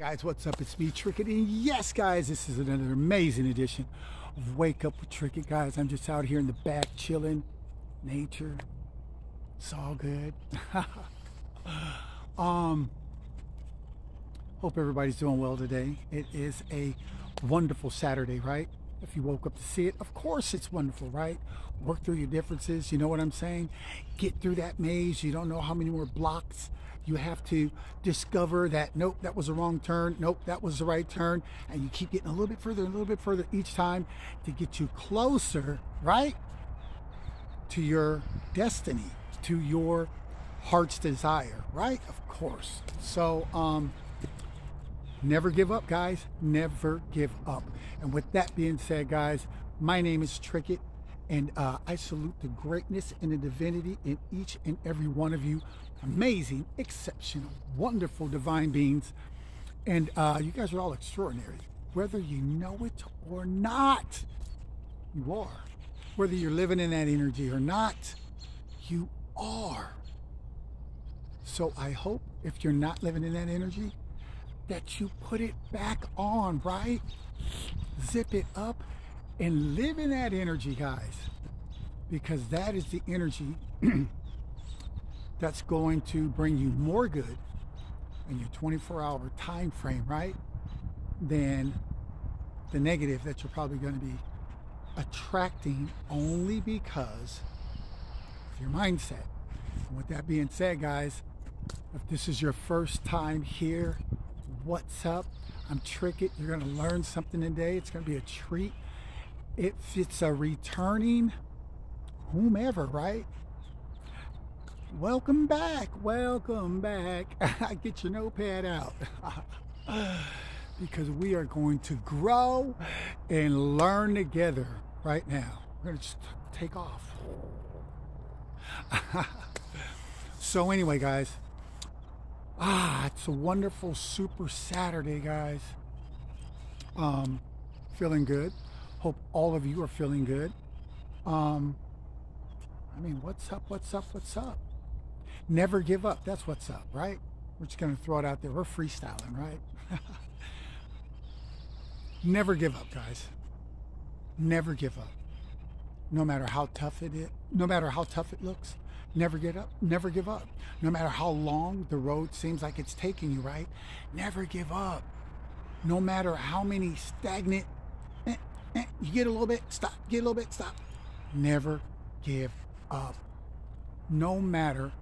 Guys, what's up? It's me, Trickett, and yes, guys, this is another amazing edition of Wake Up with Trickett. Guys, I'm just out here in the back chilling, nature. It's all good. Hope everybody's doing well today. It is a wonderful Saturday, right? If you woke up to see it, of course it's wonderful, right? Work through your differences, you know what I'm saying? Get through that maze. You don't know how many more blocks you have to discover that, nope, that was the wrong turn, nope, that was the right turn, and you keep getting a little bit further each time to get you closer, right, to your destiny, to your heart's desire, right? Of course. So never give up, guys. Never give up. And with that being said, guys, my name is Trickett, and I salute the greatness and the divinity in each and every one of you. Amazing, exceptional, wonderful divine beings. And you guys are all extraordinary. Whether you know it or not, you are. Whether you're living in that energy or not, you are. So I hope if you're not living in that energy, that you put it back on, right? Zip it up and live in that energy, guys, because that is the energy that's going to bring you more good in your 24-hour time frame, right, than the negative that you're probably going to be attracting only because of your mindset. And with that being said, guys, if this is your first time here, what's up? I'm Trickett. You're going to learn something today. It's going to be a treat. If it's a returning whomever, right? Welcome back. Welcome back. Get your notepad out. Because we are going to grow and learn together right now. We're going to just take off. So anyway, guys, it's a wonderful super Saturday, guys. Feeling good. Hope all of you are feeling good. I mean, what's up? Never give up. That's what's up, right? We're just going to throw it out there. We're freestyling, right? Never give up, guys. Never give up. No matter how tough it is, no matter how tough it looks, never get up. Never give up. No matter how long the road seems like it's taking you, right? Never give up. No matter how many stagnant, you get a little bit, stop, get a little bit, stop. Never give up. No matter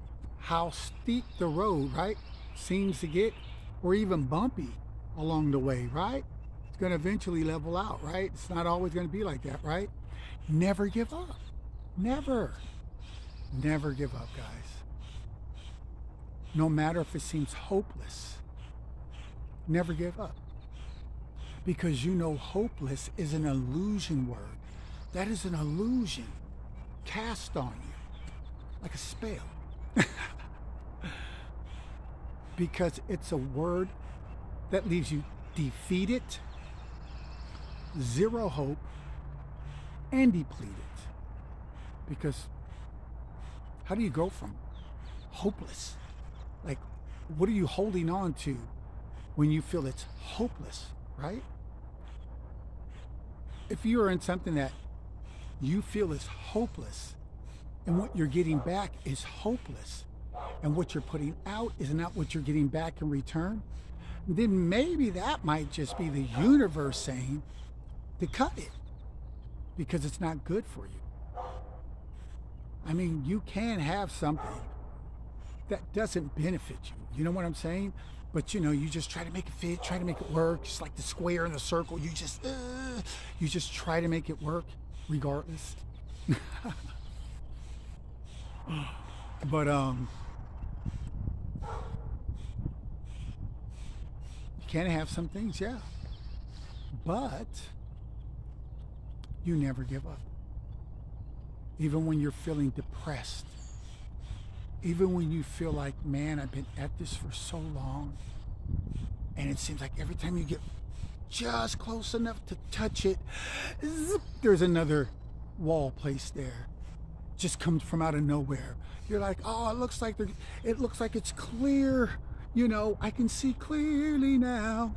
how steep the road, right, seems to get, or even bumpy along the way, right? It's going to eventually level out, right? It's not always going to be like that, right? Never give up. Never give up, guys. No matter if it seems hopeless, never give up. Because you know hopeless is an illusion word. That is an illusion cast on you like a spell. Because it's a word that leaves you defeated, zero hope, and depleted. Because how do you go from hopeless? Like, what are you holding on to when you feel it's hopeless, right? If you are in something that you feel is hopeless, and what you're getting back is hopeless, and what you're putting out is not what you're getting back in return, then maybe that might just be the universe saying to cut it, because it's not good for you. I mean, you can have something that doesn't benefit you. You know what I'm saying? But you know, you just try to make it fit, try to make it work, just like the square and the circle. You just try to make it work regardless. But you can have some things, yeah. But you never give up. Even when you're feeling depressed, even when you feel like, man, I've been at this for so long, and it seems like every time you get just close enough to touch it, zip, there's another wall placed there. Just comes from out of nowhere. You're like, oh, it looks like it's clear. You know, I can see clearly now.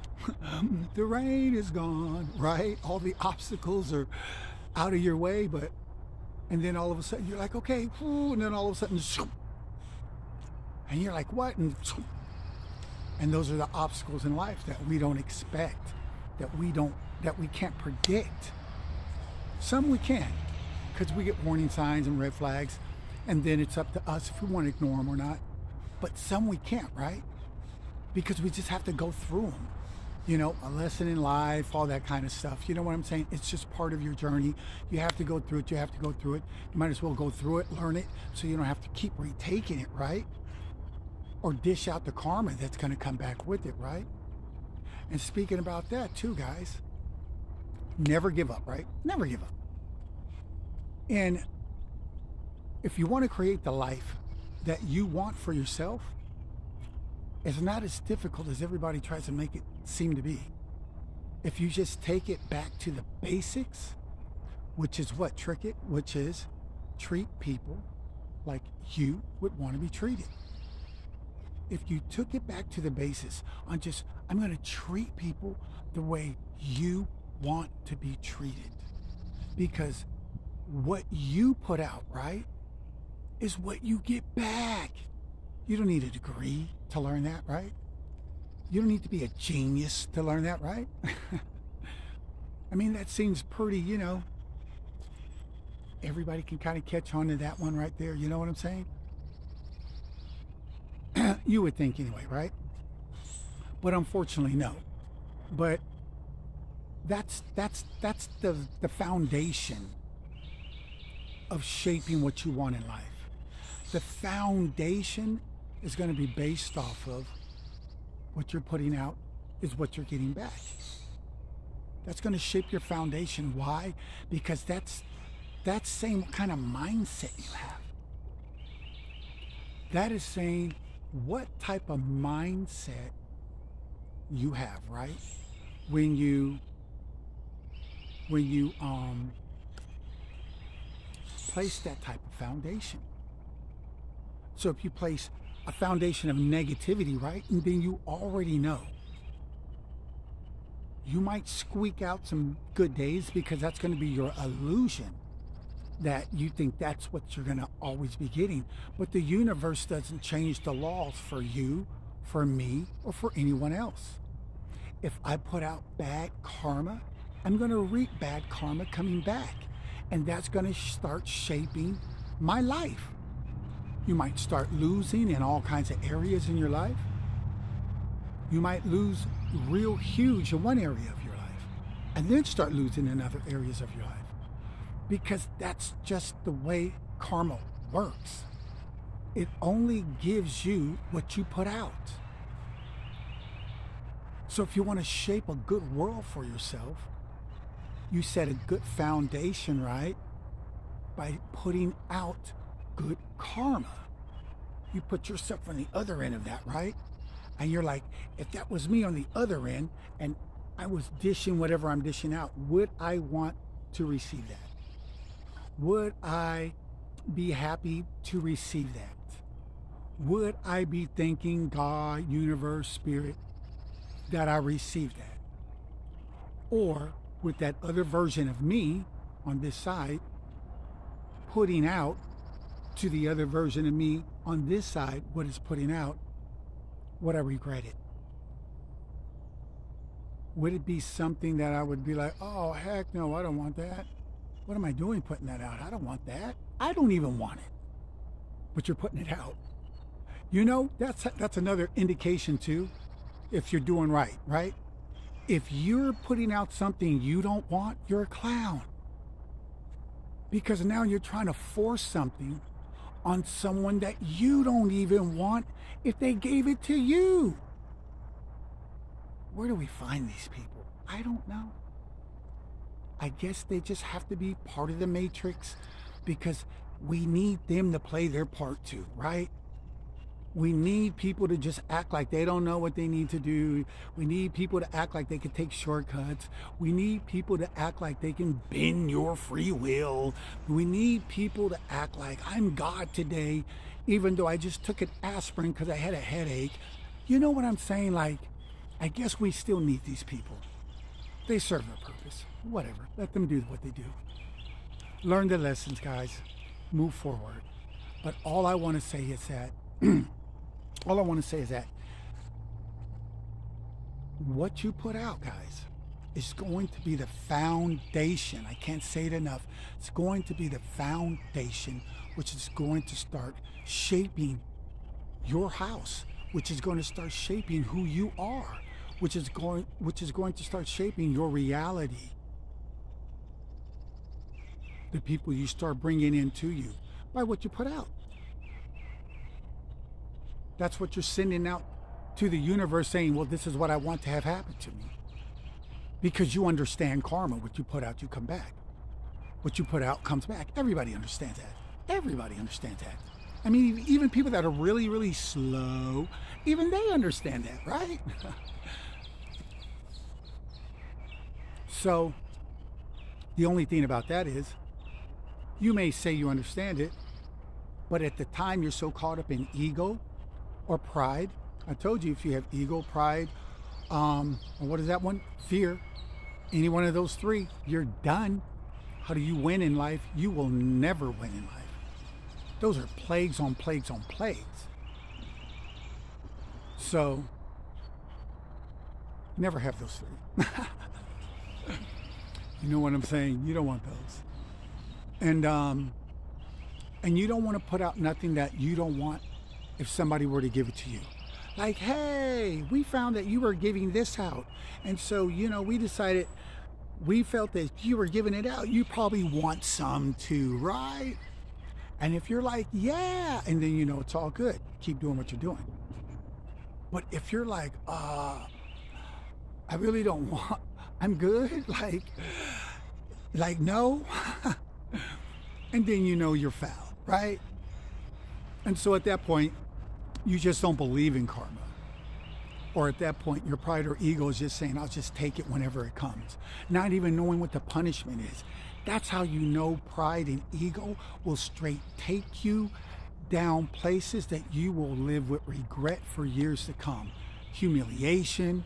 The rain is gone, right? All the obstacles are out of your way, and then all of a sudden you're like, okay, and then all of a sudden, and you're like, what? And those are the obstacles in life that we don't expect, that we can't predict. Some we can, because we get warning signs and red flags, and then it's up to us if we want to ignore them or not. But some we can't, right? Because we just have to go through them. You know, a lesson in life, all that kind of stuff. You know what I'm saying? It's just part of your journey. You have to go through it. You have to go through it. You might as well go through it, learn it, so you don't have to keep retaking it, right? Or dish out the karma that's going to come back with it, right? And speaking about that too, guys, never give up, right? Never give up. And if you want to create the life that you want for yourself, it's not as difficult as everybody tries to make it seem to be. If you just take it back to the basics, which is what? Trick it, which is treat people like you would want to be treated. If you took it back to the basis on just, I'm going to treat people the way you want to be treated. Because what you put out, right, is what you get back. You don't need a degree to learn that, right? You don't need to be a genius to learn that, right? I mean, that seems pretty, you know, everybody can kind of catch on to that one right there. You know what I'm saying? You would think anyway, right? But unfortunately, no. But that's the foundation of shaping what you want in life. The foundation is going to be based off of what you're putting out is what you're getting back. That's going to shape your foundation. Why? Because that's saying what kind of mindset you have. That is saying what type of mindset you have, right? When you place that type of foundation. So if you place a foundation of negativity, right, and then you already know. You might squeak out some good days because that's going to be your illusion that you think that's what you're going to always be getting. But the universe doesn't change the laws for you, for me, or for anyone else. If I put out bad karma, I'm going to reap bad karma coming back. And that's going to start shaping my life. You might start losing in all kinds of areas in your life. You might lose real huge in one area of your life and then start losing in other areas of your life. Because that's just the way karma works. It only gives you what you put out. So if you want to shape a good world for yourself, you set a good foundation, right? By putting out good karma. You put yourself on the other end of that, right? And you're like, if that was me on the other end and I was dishing whatever I'm dishing out, would I want to receive that? Would I be happy to receive that? Would I be thanking God, universe, spirit, that I received that? Or with that other version of me on this side, putting out to the other version of me on this side, what is putting out, would I regret it? Would it be something that I would be like, oh, heck no, I don't want that. What am I doing putting that out? I don't want that. I don't even want it. But you're putting it out. You know, that's another indication too, if you're doing right, right? If you're putting out something you don't want, you're a clown. Because now you're trying to force something on someone that you don't even want if they gave it to you. Where do we find these people? I don't know. I guess they just have to be part of the matrix because we need them to play their part too, right? We need people to just act like they don't know what they need to do. We need people to act like they can take shortcuts. We need people to act like they can bend your free will. We need people to act like I'm God today, even though I just took an aspirin because I had a headache. You know what I'm saying? Like, I guess we still need these people. They serve their purpose. Whatever. Let them do what they do. Learn the lessons, guys. Move forward. But all I want to say is that, what you put out, guys, is going to be the foundation. I can't say it enough. It's going to be the foundation, which is going to start shaping your house, which is going to start shaping who you are, which is going to start shaping your reality. The people you start bringing into you by what you put out. That's what you're sending out to the universe, saying, well, this is what I want to have happen to me. Because you understand karma. What you put out, you come back. What you put out comes back. Everybody understands that. Everybody understands that. I mean, even people that are really, really slow, even they understand that, right? So, the only thing about that is, you may say you understand it, but at the time you're so caught up in ego or pride. I told you, if you have ego, pride, or what is that one? Fear. Any one of those three, you're done. How do you win in life? You will never win in life. Those are plagues on plagues on plagues. So, never have those three. You know what I'm saying? You don't want those. And you don't want to put out nothing that you don't want if somebody were to give it to you. Like, hey, we found that you were giving this out. And so, we felt that you were giving it out. You probably want some too, right? And if you're like, yeah, and then it's all good. Keep doing what you're doing. But if you're like, I really don't want, I'm good, like no, and then you're foul, right? And so at that point, you just don't believe in karma. Or at that point, your pride or ego is just saying, I'll just take it whenever it comes. Not even knowing what the punishment is. That's how you know pride and ego will straight take you down places that you will live with regret for years to come. Humiliation,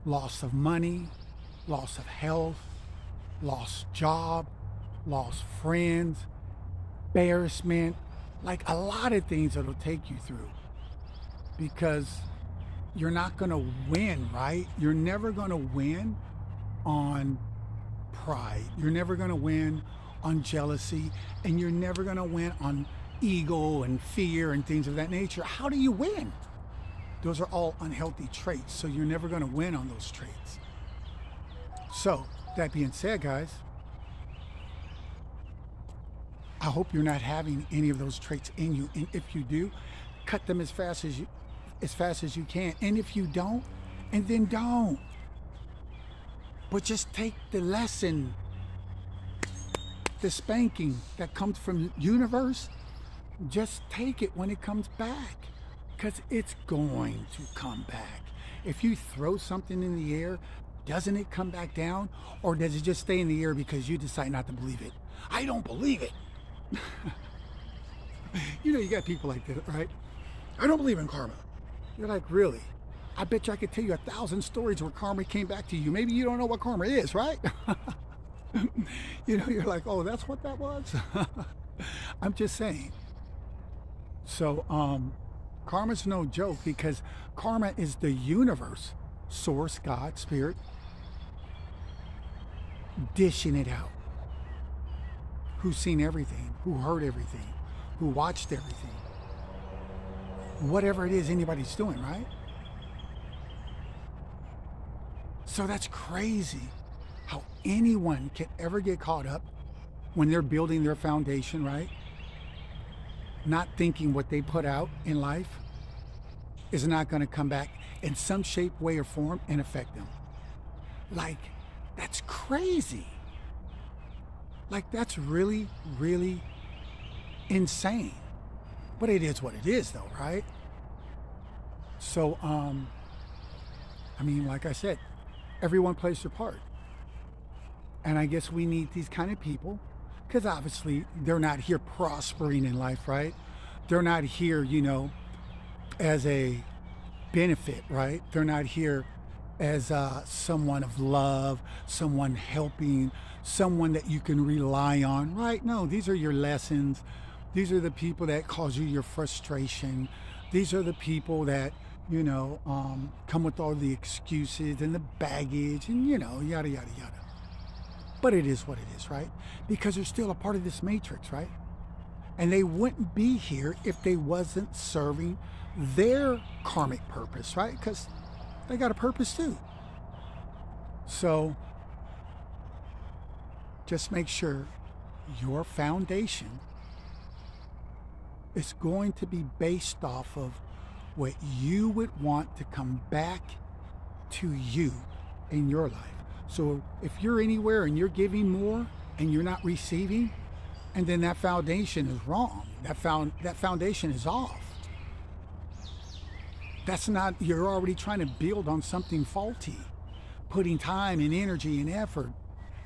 loss of money, loss of health, lost job, lost friends, embarrassment, like a lot of things that'll take you through. Because you're not going to win, right? You're never going to win on pride. You're never going to win on jealousy, and you're never going to win on ego and fear and things of that nature. How do you win? Those are all unhealthy traits, so you're never going to win on those traits. So, that being said, guys, I hope you're not having any of those traits in you, and if you do, cut them as fast as you can. And if you don't, and then don't. But just take the lesson, the spanking that comes from the universe. Just take it when it comes back, because it's going to come back. If you throw something in the air, doesn't it come back down? Or does it just stay in the air because you decide not to believe it? I don't believe it. You got people like that, right? I don't believe in karma. You're like, really? I bet you I could tell you 1,000 stories where karma came back to you. Maybe you don't know what karma is, right? You're like, oh, that's what that was? I'm just saying. So, karma's no joke, because karma is the universe, source, God, spirit, dishing it out. Who's seen everything, who heard everything, who watched everything. Whatever it is anybody's doing, right? So that's crazy how anyone can ever get caught up when they're building their foundation, right? Not thinking what they put out in life is not going to come back in some shape, way, or form and affect them. Like, that's crazy. Like, that's really, really insane. But it is what it is, though, right? So, like I said, everyone plays their part. And I guess we need these kind of people, because obviously they're not here prospering in life, right? They're not here, as a benefit, right? They're not here as someone of love, someone helping, someone that you can rely on, right? No, these are your lessons. These are the people that cause you your frustration. These are the people that, come with all the excuses and the baggage and, yada, yada, yada. But it is what it is, right? Because they're still a part of this matrix, right? And they wouldn't be here if they wasn't serving their karmic purpose, right? Because they got a purpose too. So just make sure your foundation is going to be based off of what you would want to come back to you in your life. So if you're anywhere and you're giving more and you're not receiving, and then that foundation is wrong. That foundation is off. That's not, you're already trying to build on something faulty, putting time and energy and effort,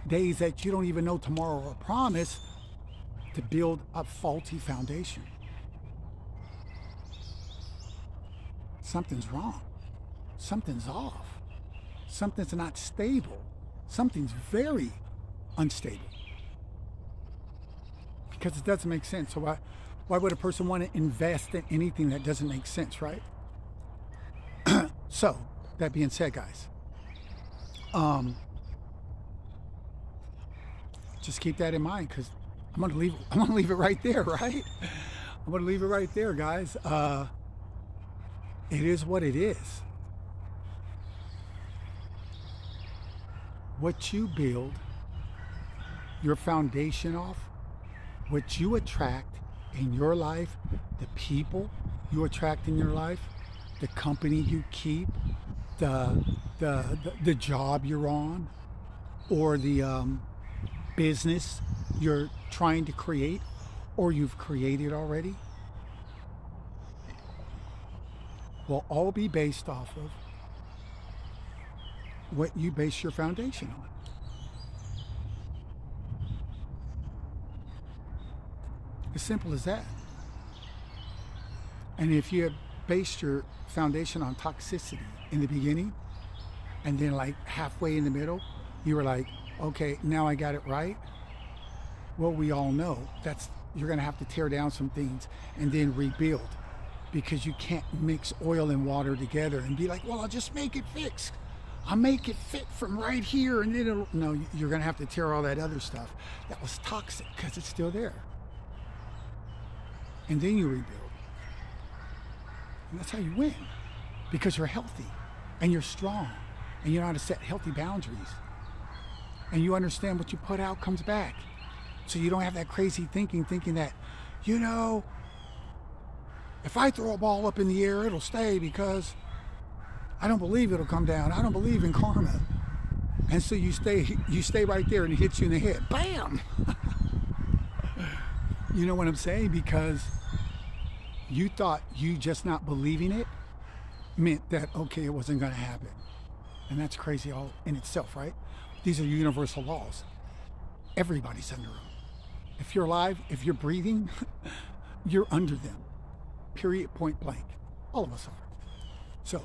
days that you don't even know tomorrow or promise, to build a faulty foundation. Something's wrong. Something's off. Something's not stable. Something's very unstable. Because it doesn't make sense. So why would a person want to invest in anything that doesn't make sense, right? So, that being said, guys, just keep that in mind, because I'm gonna leave it right there, right? I'm gonna leave it right there, guys. It is what it is. What you build your foundation off, what you attract in your life, the people you attract in your life, the company you keep, the job you're on, or the business you're trying to create or you've created already, will all be based off of what you base your foundation on. As simple as that. And if you have based your foundation on toxicity in the beginning, and then like halfway in the middle, you were like, okay, now I got it right. Well, we all know you're gonna have to tear down some things and then rebuild, because you can't mix oil and water together and be like, well, I'll just make it fix. I'll make it fit from right here, and then no, you're gonna have to tear all that other stuff that was toxic, because it's still there. And then you rebuild. And that's how you win, because you're healthy and you're strong and you know how to set healthy boundaries, and you understand what you put out comes back. So you don't have that crazy thinking that, if I throw a ball up in the air, it'll stay because I don't believe it'll come down. I don't believe in karma. And so you stay right there and it hits you in the head. Bam! You know what I'm saying? Because you thought you just not believing it meant that, okay, it wasn't going to happen. And that's crazy all in itself, right? These are universal laws. Everybody's under them. If you're alive, if you're breathing, you're under them. Period, point blank. All of us are. So,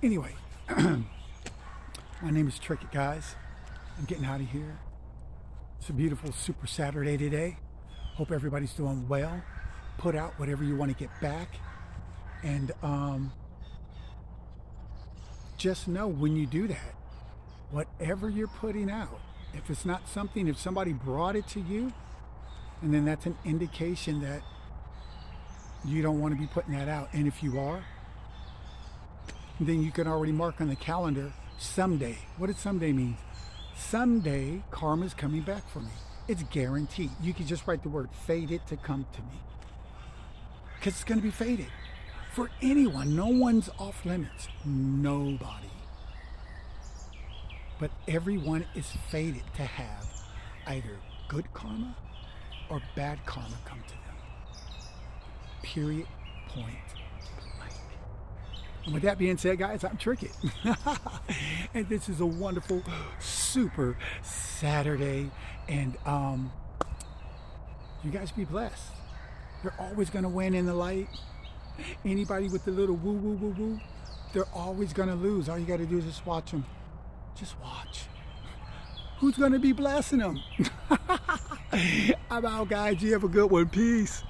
anyway, my name is Trickett, guys. I'm getting out of here. It's a beautiful Super Saturday today. Hope everybody's doing well. Put out whatever you want to get back. And just know when you do that, whatever you're putting out, if it's not something, if somebody brought it to you, and then that's an indication that you don't want to be putting that out. And if you are, then you can already mark on the calendar, someday. What does someday mean? Someday, karma's coming back for me. It's guaranteed. You can just write the word fated to come to me, because it's going to be fated for anyone. No one's off limits. Nobody. But everyone is fated to have either good karma or bad karma come to them. Period, point blank. And with that being said, guys, I'm Trickett. And this is a wonderful Super Saturday. And you guys be blessed. You're always going to win in the light. Anybody with the little woo, woo, woo, woo, They're always going to lose. All you got to do is just watch them. Just watch. Who's going to be blessing them? I'm out, guys. You have a good one. Peace.